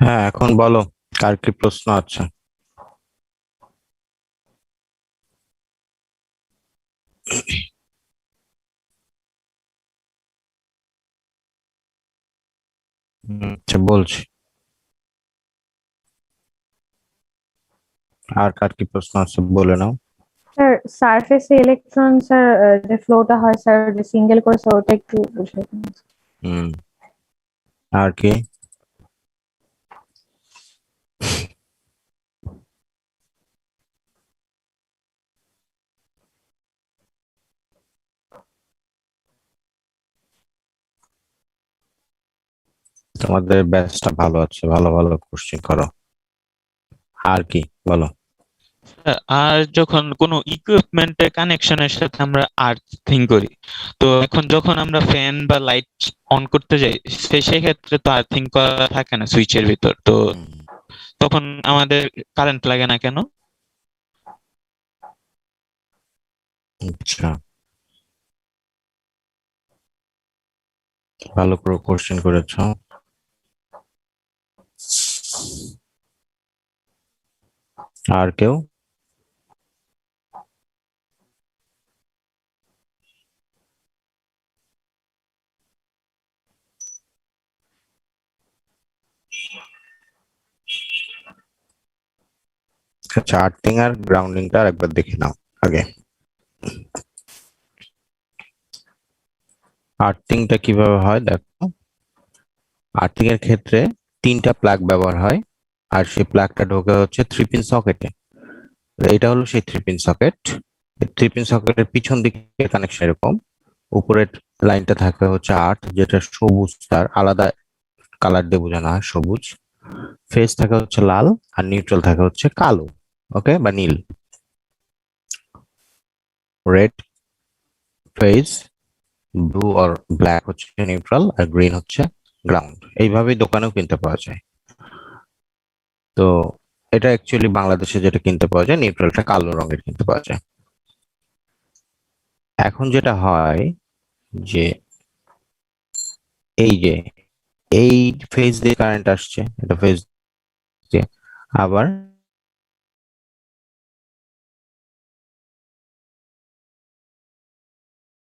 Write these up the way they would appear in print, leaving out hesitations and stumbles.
হ্যাঁ, এখন বলো কার কি প্রশ্ন আছে? আচ্ছা, বলছি। আর কার কি প্রশ্ন আছে বলে নাও। স্যার, সারফেসে ইলেকট্রন স্যার, যে ফ্লোটা হয় স্যার, যে সিঙ্গেল করে স্যার, ওটা একটু বুঝিয়ে দিন। হুম আর কি? তোমাদের ব্যাচটা ভালো আছে, ভালো ভালো কোশ্চেন করো। আর কি বলো? আর যখন কোনো ইকুইপমেন্টের কানেকশনের সাথে আমরা আর্থিং করি, তো এখন যখন আমরা ফ্যান বা লাইট অন করতে যাই, সেক্ষেত্রে তো আর্থিং করা থাকে না সুইচের ভিতর, তো তখন আমাদের কারেন্ট লাগে না কেন? আচ্ছা, ভালো করে কোশ্চেন করেছো। আর কেউ? আচ্ছা, আর্থিং আর গ্রাউন্ডিংটা একবার দেখে নাও আগে। আর্থিংটা কিভাবে হয় দেখো। আর্থিং এর ক্ষেত্রে তিনটা প্লাগ ব্যবহার হয়, আর সেই প্লাগটা ঢোকে হচ্ছে 3 পিন সকেটে। এটা হলো সেই 3 পিন সকেট। 3 পিন সকেটের পিছন দিকে কানেকশন এরকম। উপরের লাইনটা থাকে হচ্ছে 8, যেটা সবুজ, তার আলাদা কালার দিয়ে বোঝানো হয় সবুজ। ফেজ থাকে হচ্ছে লাল, আর নিউট্রাল থাকে হচ্ছে কালো, ওকে, বা নীল। রেড ফেজ, ব্লু আর ব্ল্যাক হচ্ছে নিউট্রাল, আর গ্রিন হচ্ছে গ্রাউন্ড। এইভাবেই দোকানেও কিনতে পাওয়া যায়। তো এটা অ্যাকচুয়ালি বাংলাদেশে যেটা কিনতে পাওয়া যায়, নিউট্রালটা কালো রঙের কিনতে পাওয়া যায়। এখন যেটা হয় যে এই যে এই ফেজ দিয়ে কারেন্ট আসছে, এটা ফেজ দিয়ে, আবার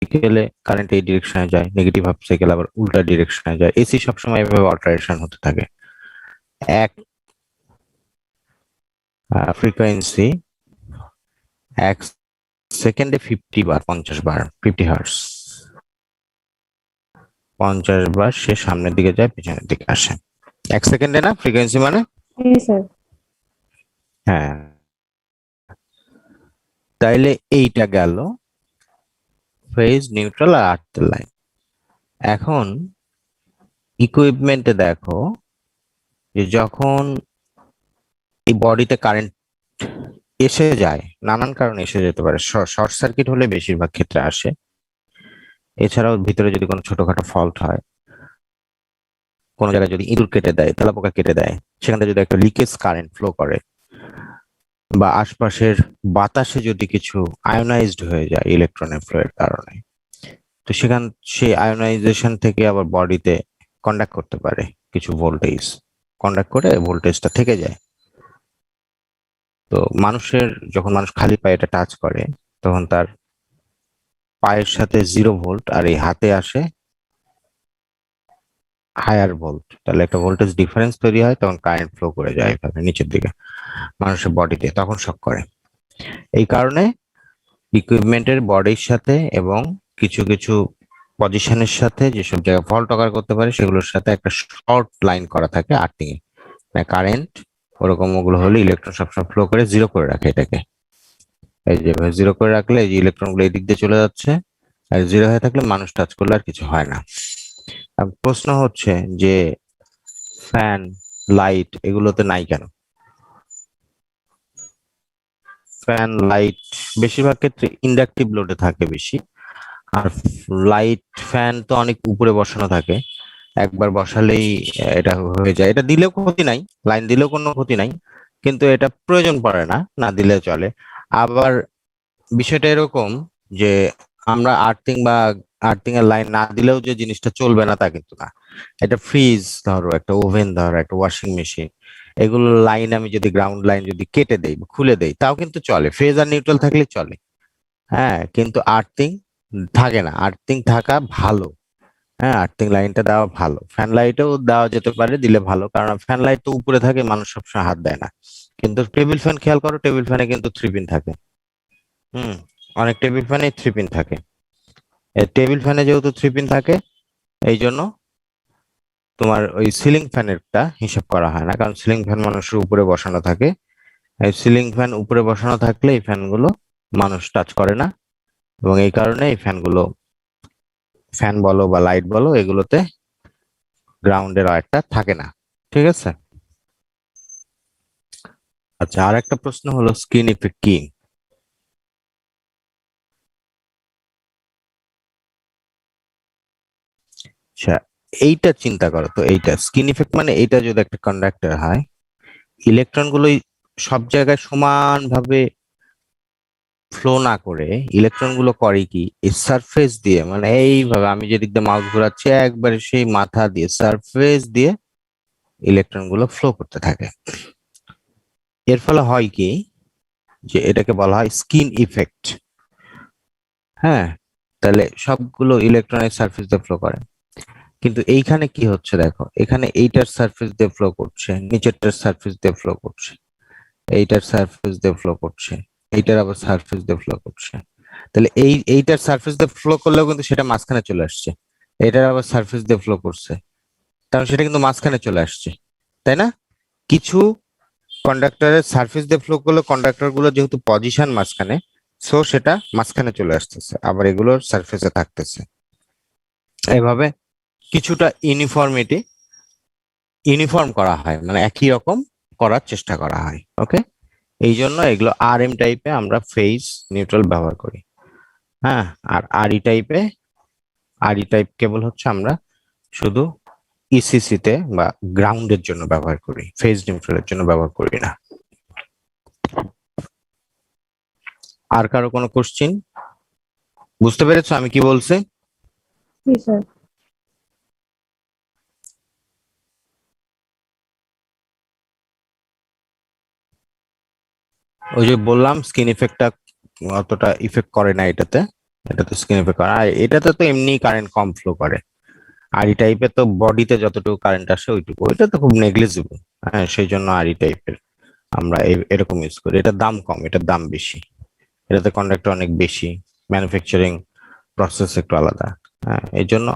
সাইকেলে কারেন্ট এই ডিরেকশনে যায়, নেগেটিভ হাফ সাইকেল আবার উল্টা ডিরেকশনে যায়। এসি সবসময় এভাবে অল্টারেশন হতে থাকে। এক ফ্রিকোয়েন্সি 1 সেকেন্ডে 50 বার, 50 বার, 50 হার্স। 50 বার সে সামনের দিকে যায়, পিছনের দিকে আসে। 1 সেকেন্ডে না ফ্রিকোয়েন্সি মানে? জি স্যার। হ্যাঁ, তাইলে এইটা গেল ফেজ, নিউট্রাল আর আর্থের লাইন। এখন ইকুইপমেন্টে দেখো যে যখন এই বডিতে কারেন্ট এসে যায়, নানান কারণে এসে যেতে পারে। শর্ট সার্কিট হলে বেশিরভাগ ক্ষেত্রে আসে। এছাড়াও ভিতরে যদি কোনো ছোটখাটো ফল্ট হয়, কোনো জায়গায় যদি ইঁদুর কেটে দেয়, তেলাপোকা কেটে দেয়, সেখান থেকে যদি একটা লিকেজ কারেন্ট ফ্লো করে, বা আশপাশের বাতাসে যদি কিছু আয়োনাইজড হয়ে যায় ইলেকট্রনের ফ্লো এর কারণে, তো সেই আয়োনাইজেশন থেকে আবার বডিতে কন্ডাক্ট করতে পারে কিছু ভোল্টেজ। কন্ডাক্ট করে ভোল্টেজটা থেকে যায়। তো যখন মানুষ খালি পায়ে এটা টাচ করে, তখন তার পায়ের সাথে 0 ভোল্ট, আর এই হাতে আসে হায়ার ভোল্ট। তাহলে একটা ভোল্টেজ ডিফারেন্স তৈরি হয়, তখন কারেন্ট ফ্লো করে যায় এভাবে নিচের দিকে মানুষের বডিতে, তখন শক করে। এই কারণে ইকুইপমেন্টের বডির সাথে এবং কিছু কিছু পজিশনের সাথে যেসব জায়গায় ফল্ট অকার করতে পারে, সেগুলোর সাথে একটা শর্ট লাইন করা থাকে আর্থিং এ। কারেন্ট ওরকম ওগুলো হলে ইলেকট্রন সবসময় ফ্লো করে জিরো করে রাখে এটাকে। এই যে জিরো করে রাখলে এই যে ইলেকট্রন গুলো এদিক দিয়ে চলে যাচ্ছে, আর জিরো হয়ে থাকলে মানুষ টাচ করলে আর কিছু হয় না। প্রশ্ন হচ্ছে যে ফ্যান, লাইট এগুলোতে নাই কেন? ফ্যান, লাইট বেশিরভাগ ক্ষেত্রে ইন্ডাকটিভ লোডে থাকে বেশি। আর লাইট, ফ্যান তো অনেক উপরে বসানো থাকে, একবার বসালেই এটা হয়ে যায়। এটা দিলেও ক্ষতি নাই, লাইন দিলেও কোনো ক্ষতি নাই, কিন্তু এটা প্রয়োজন পড়ে না, না দিলে চলে। আবার বিষয়টা এরকম যে আমরা আর্থিং বা আর্থিং এর লাইন না দিলেও যে জিনিসটা চলবে না তা কিন্তু না। একটা ফ্রিজ ধরো, একটা ওভেন ধরো, একটা ওয়াশিং মেশিন, এগুলো লাইন আমি যদি গ্রাউন্ড লাইন যদি কেটে দেই বা খুলে দেই তাও কিন্তু চলে, ফেজ আর নিউট্রাল থাকলে চলে। হ্যাঁ, কিন্তু আর্থিং থাকে না, আর্থিং থাকা ভালো। হ্যাঁ, আর্থিং লাইনটা দেওয়া ভালো, ফ্যান লাইটও দেওয়া যেতে পারে, দিলে ভালো, কারণ ফ্যান লাইট তো উপরে থাকে, মানুষ সবসময় হাত দেয় না। কিন্তু টেবিল ফ্যান খেয়াল করো, টেবিল ফ্যানে কিন্তু 3 পিন থাকে। হুম, অনেক টেবিল ফ্যানে 3 পিন থাকে। টেবিল ফ্যানে যেহেতু 3 পিন থাকে, এই জন্য তোমার ওই সিলিং ফ্যানেরটা হিসাব করা হয় না, কারণ সিলিং ফ্যান মানুষের উপরে বসানো থাকে। এই সিলিং ফ্যান উপরে বসানো থাকলে এই ফ্যানগুলো মানুষ টাচ করে না, এবং এই কারণে এই ফ্যানগুলো, ফ্যান বলো বা লাইট বলো, এগুলোতে গ্রাউন্ডের ওয়্যারটা থাকে না। ঠিক আছে। আচ্ছা, আর একটা প্রশ্ন হলো স্কিন ইফেক্ট কি? আচ্ছা, এইটা চিন্তা করো তো, এইটা স্কিন ইফেক্ট মানে এইটা যদি একটা কন্ডাক্টর হয়, ইলেকট্রন গুলোই সব জায়গায় সমানভাবে ফ্লো না করে ইলেকট্রন গুলো করে কি, এই সারফেস দিয়ে, মানে এইভাবে আমি যেদিক দিয়ে মাউস ঘোরাচ্ছি একবারে সেই মাথা দিয়ে সারফেস দিয়ে ইলেকট্রন গুলো ফ্লো করতে থাকে। এর ফলে হয় কি, যে এটাকে বলা হয় স্কিন ইফেক্ট। হ্যাঁ, তাহলে সবগুলো ইলেকট্রনের সারফেস দিয়ে ফ্লো করে। কিন্তু এইখানে কি হচ্ছে দেখো, এখানে এইটার সারফেস দিয়ে ফ্লো করছে, নিচেরটার সারফেস দিয়ে ফ্লো করছে, এইটার সারফেস দিয়ে ফ্লো করছে, এইটার আবার সারফেস দিয়ে ফ্লো করছে। তাহলে এইটার সারফেস দিয়ে ফ্লো করলেও কিন্তু সেটা মাঝখানে চলে আসছে, এটার আবার সারফেস দিয়ে ফ্লো করছে, কারণ সেটা কিন্তু মাঝখানে চলে আসছে, তাই না? কিছু কন্ডাক্টরের সারফেস দিয়ে ফ্লো করলে কন্ডাক্টর গুলো যেহেতু পজিশন মাঝখানে, সো সেটা মাঝখানে চলে আসতেছে, আবার এগুলোর সারফেসে থাকতেছে। এইভাবে কিছুটা ইউনিফর্ম করা হয়, মানে একই রকম করার চেষ্টা করা হয়। ওকে, এই জন্য এগুলো আর এম টাইপে আমরা ফেজ নিউট্রাল ব্যবহার করি। হ্যাঁ, আর আর ই টাইপ কেবল হচ্ছে আমরা শুধু ইসিসি তে বা গ্রাউন্ডের জন্য ব্যবহার করি, ফেজ নিউট্রালের জন্য ব্যবহার করি না। আর কারো কোনো কোশ্চিন? বুঝতে পেরেছো আমি কি বলছি? জি স্যার। ওই যে বললাম স্কিন ইফেক্টটা অতটা ইফেক্ট করে না এটাতে, এটাতে স্কিন ইফেক্ট করে, আর এটাতে তো এমনি কারেন্ট কম ফ্লো করে। আর ই টাইপের তো বডিতে যতটুকু কারেন্ট আসে ওইটুকু, ওইটা তো খুব নেগলিজিবল। হ্যাঁ, সেই জন্য আর ই টাইপের আমরা এরকম ইউজ করি। এটার দাম কম, এটার দাম বেশি, এটাতে কন্ডাক্টর অনেক বেশি, ম্যানুফ্যাকচারিং প্রসেস একটু আলাদা। হ্যাঁ, এই জন্য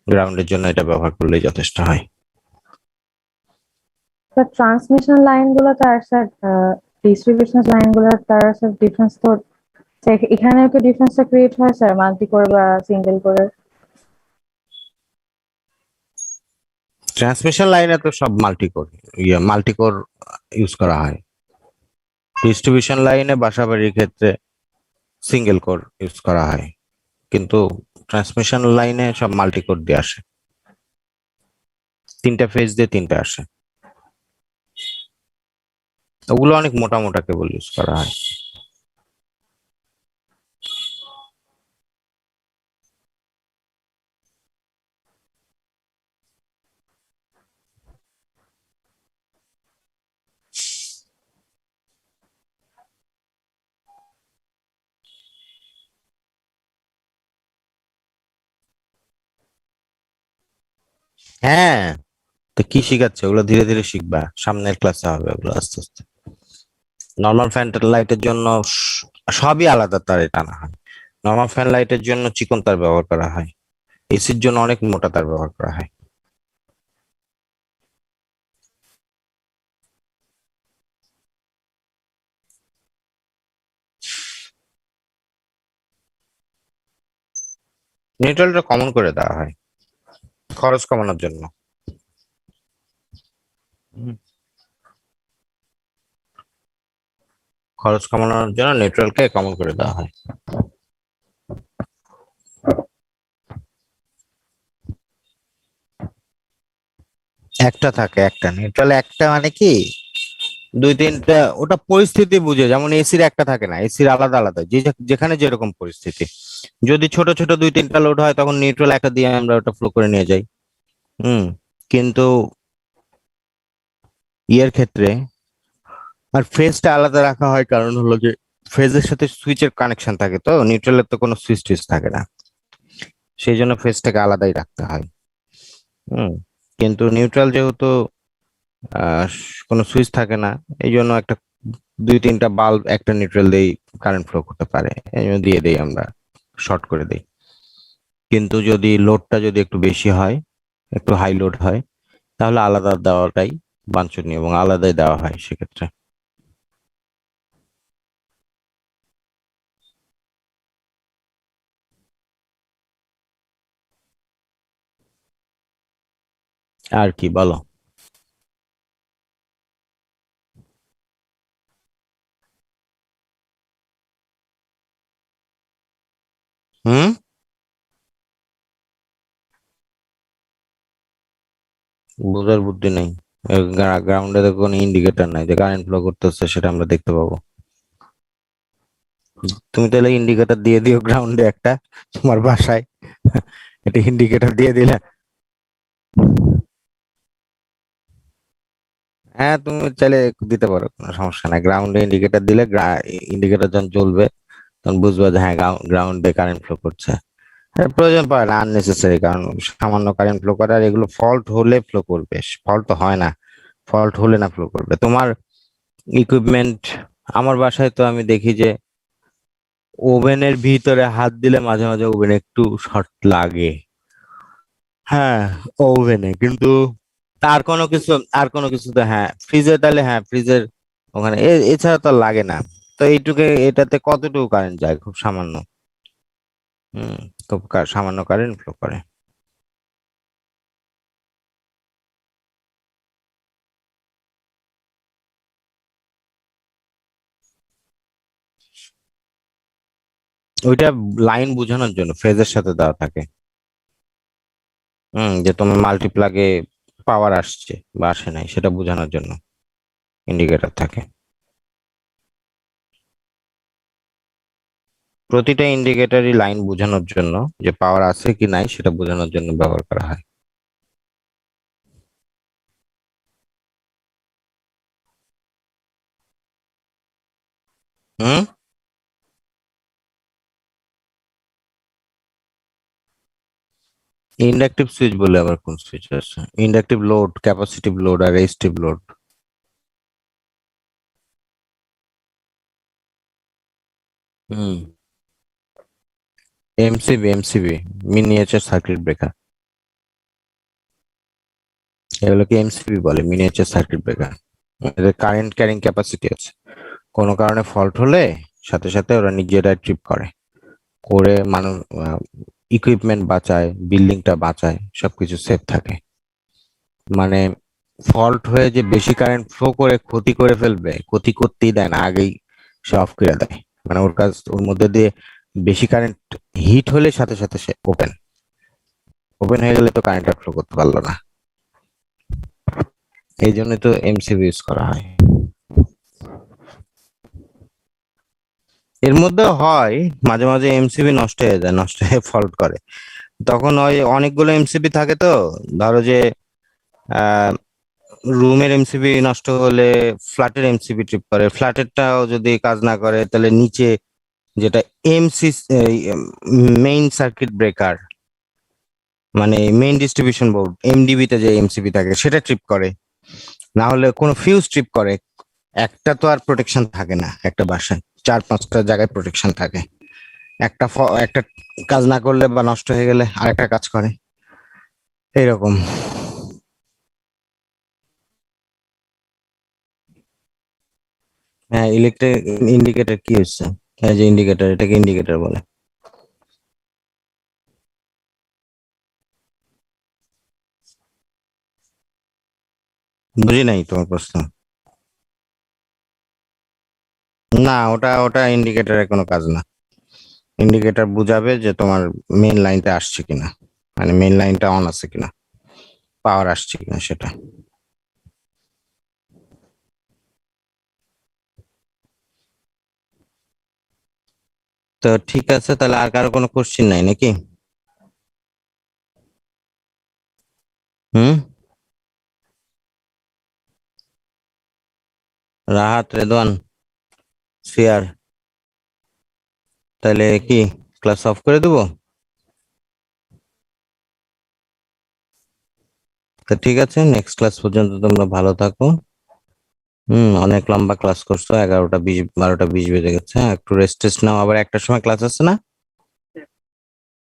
গ্রাউন্ডের জন্য এটা ব্যবহার করলেই যথেষ্ট হয়। স্যার ট্রান্সমিশন লাইনগুলো তার স্যার ডিস্ট্রিবিউশন লাইনগুলো তার স্যার ডিফারেন্স তো এখানেও কি ডিফারেন্সটা ক্রিয়েট হয় স্যার, মাল্টি কোর বা সিঙ্গেল করে? ট্রান্সমিশন লাইনে তো সব মাল্টিকোর ইউজ করা হয়। ডিস্ট্রিবিউশন লাইনে বাসাবাড়ির ক্ষেত্রে সিঙ্গেল কোর ইউজ করা হয়, কিন্তু ট্রান্সমিশন লাইনে সব মাল্টিকোর দিয়ে আসে, 3টা ফেজ দিয়ে 3টা আসে। ওগুলো অনেক মোটা মোটা কেবল ইউজ করা হয়। হ্যাঁ, তো কি শিখাচ্ছে ওগুলো ধীরে ধীরে শিখবা, সামনের ক্লাসে হবে ওগুলো আস্তে আস্তে। নর্মাল ফ্যান লাইটের জন্য সবই আলাদা তারে টানা হয়। নর্মাল ফ্যান লাইটের জন্য চিকন তার ব্যবহার করা হয়, এসির জন্য অনেক মোটা তার ব্যবহার করা হয়। নিউট্রালটা কমন করে দেওয়া হয় খরচ কমানোর জন্য। হুম, খরচ কমানোর জন্য নিউট্রালকে কমন করে দেওয়া হয়। একটা থাকে, একটা নিউট্রাল, একটা মানে কি, দুই তিনটা, ওটা পরিস্থিতি বুঝে, যেমন এসির একটা থাকে না, এসির আলাদা আলাদা, যেখানে যেরকম পরিস্থিতি। যদি ছোট ছোট দুই তিনটা লোড হয় তখন নিউট্রাল একটা দিয়ে আমরা ওটা ফ্লো করে নিয়ে যাই। হুম। কিন্তু ইয়ের ক্ষেত্রে আর ফেজটা আলাদা রাখা হয়, কারণ হলো যে ফেজের সাথে সুইচের কানেকশন থাকে, তো নিউট্রালের তো কোনো সুইচ টুইচ থাকে না, সেই জন্য ফেজটাকে আলাদাই রাখতে হয়। হুম। কিন্তু নিউট্রাল যেহেতু কোনো সুইচ থাকে না, এই জন্য একটা দুই তিনটা বাল্ব একটা নিউট্রাল দিয়েই কারেন্ট ফ্লো করতে পারে, এই জন্য দিয়ে দেই আমরা, শর্ট করে দেই। কিন্তু যদি লোডটা যদি একটু বেশি হয়, একটু হাই লোড হয়, তাহলে আলাদা দেওয়াটাই বাঞ্ছনীয় এবং আলাদাই দেওয়া হয় সেক্ষেত্রে। আর কি বলো? হুম। বোঝার বুদ্ধি নেই। গ্রাউন্ডে তো কোনো ইন্ডিকেটর নাই যে কারেন্ট ফ্লো করতেছে, সেটা আমরা দেখতে পাবো। তুমি তাহলে ইন্ডিকেটর দিয়ে দিও গ্রাউন্ডে একটা, তোমার বাসায় একটা ইন্ডিকেটর দিয়ে দিলে। হ্যাঁ, তুমি চাইলে দিতে পারো, কোনো সমস্যা নাই। গ্রাউন্ডে ইন্ডিকেটর দিলে ইন্ডিকেটর যখন জ্বলবে তখন বুঝবা যে হ্যাঁ, গ্রাউন্ডে কারেন্ট ফ্লো করছে। প্রয়োজন পড়ে না আননেসেসারি, কারণ সামান্য কারেন্ট ফ্লো করে, আর এগুলো ফল্ট হলে ফ্লো করবে, ফল্ট তো হয় না, ফল্ট হলে না ফ্লো করবে তোমার ইকুইপমেন্ট। আমার বাসায় তো আমি দেখি যে ওভেনের ভিতরে হাত দিলে মাঝে মাঝে ওভেনে একটু শর্ট লাগে। হ্যাঁ, ওভেনে কিন্তু আর কোনো কিছু, আর কোনো কিছু তো, হ্যাঁ ফ্রিজে, তাহলে হ্যাঁ ফ্রিজের ওখানে এছাড়া তো লাগে না। তো এইটুকু, এটাতে কতটুকু কারেন্ট যায়? খুব সামান্য। হম। খুব সামান্য কারেন্ট ফ্লো করে। ওইটা লাইন বোঝানোর জন্য ফেজের সাথে দেওয়া থাকে। যে তোমার মাল্টিপ্লাগে পাওয়ার আসছে বা আসে নাই সেটা বোঝানোর জন্য ইন্ডিকেটর থাকে। প্রতিটা ইন্ডিকেটরই লাইন বোঝানোর জন্য, যে পাওয়ার আছে কি নাই সেটা বোঝানোর জন্য ব্যবহার করা হয়। হুম। ইন্ডাকটিভ সুইচ বলে আবার কোন সুইচ আছে? ইন্ডাকটিভ লোড, ক্যাপাসিটিভ লোড আর রেজিস্টিভ লোড। হুম। এমসিবি মিনিয়েচার সার্কিট ব্রেকার, এগুলোকে এমসিবি বলে, মিনিয়েচার সার্কিট ব্রেকার। এদের কারেন্ট ক্যারিং ক্যাপাসিটি আছে, কোনো কারণে ফল্ট হলে সাথে সাথে ওরা নিজেরাই ট্রিপ করে, করে মানুষ, ইকুইপমেন্ট বাঁচায়, বিল্ডিংটা বাঁচায়, সবকিছু সেফ থাকে। মানে ফল্ট হয়ে যে বেশি কারেন্ট ফ্লো করে ক্ষতি করে ফেলবে, ক্ষতি করতেই দেয় না, আগেই সে অফ করে দেয়। মানে ওর কাজ, ওর মধ্যে দিয়ে বেশি কারেন্ট হিট হলে সাথে সাথে সে ওপেন, ওপেন হয়ে গেলে তো কারেন্ট ফ্লো করতে পারলো না। এই জন্য তো এমসিবি ইউজ করা হয়। এর মধ্যে হয় মাঝে মাঝে এমসিবি নষ্ট হয়ে যায়, নষ্ট হয়ে ফল্ট করে, তখন ওই অনেকগুলো এমসিবি থাকে তো, ধরো যে রুমের এমসিবি নষ্ট হলে ফ্ল্যাটের এমসিবি ট্রিপ করে, ফ্ল্যাটেরটাও যদি কাজ না করে তাহলে নিচে যেটা এমসি, মেইন সার্কিট ব্রেকার, মানে মেইন ডিস্ট্রিবিউশন বোর্ড, এমডিবি তে যে এমসিবি থাকে সেটা ট্রিপ করে, না হলে কোনো ফিউজ ট্রিপ করে। একটা তো আর প্রোটেকশন থাকে না একটা বাসায়, চার পাঁচটা জায়গায় প্রোটেকশন থাকে। একটা কাজ না করলে বা নষ্ট হয়ে গেলে আরেকটা কাজ করে, এইরকম। হ্যাঁ, ইলেকট্রিক ইন্ডিকেটর কি হচ্ছে? এই যে ইন্ডিকেটর, এটাকে ইন্ডিকেটর বলে। বুঝি নাই তোমার প্রশ্ন। না, ওটা ওটা ইন্ডিকেটরের কোনো কাজ না। ইন্ডিকেটর বুঝাবে যে তোমার মেইন লাইনটা আসছে কিনা, মানে মেইন লাইনটা অন আছে কিনা, পাওয়ার আসছে কিনা সেটা। তো ঠিক আছে, তাহলে আর কারো কোনো কোশ্চিন নাই নাকি? হুম, রাহাত, রেদওয়ান, সিয়ার, তাহলে কি ক্লাস অফ করে দেবো? তো ঠিক আছে, নেক্সট ক্লাস পর্যন্ত তোমরা ভালো থাকো। অনেক লম্বা ক্লাস করছো, 11টা 20, 12টা 20 বেজে গেছে। একটু রেস্ট টেস্ট নাও, আবার একটার সময় ক্লাস আছে না?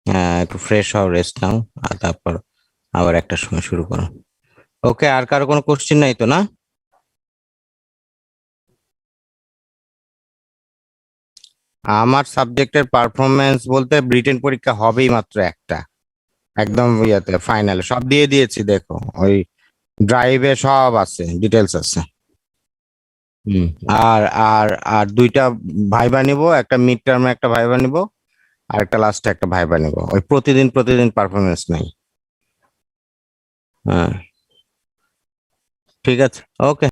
হ্যাঁ, একটু ফ্রেশ হও, রেস্ট নাও, আর তারপর আবার একটার সময় শুরু করো। ওকে, আর কারো কোনো কোশ্চিন নাই তো না? আমার সাবজেক্টের পারফরমেন্স বলতে রিটেন পরীক্ষা হবেই মাত্র একটা, একদম ইয়াতে ফাইনালে সব দিয়ে দিয়েছি, দেখো ওই ড্রাইভে সব আছে, ডিটেলস আছে। হুম আর আর আর দুইটা ভাইবা নিব, একটা মিড টার্মে একটা ভাইবা নিব, আর একটা লাস্টে একটা ভাইবা নিব। ওই প্রতিদিন প্রতিদিন পারফরমেন্স নাই। হ্যাঁ, ঠিক আছে, ওকে।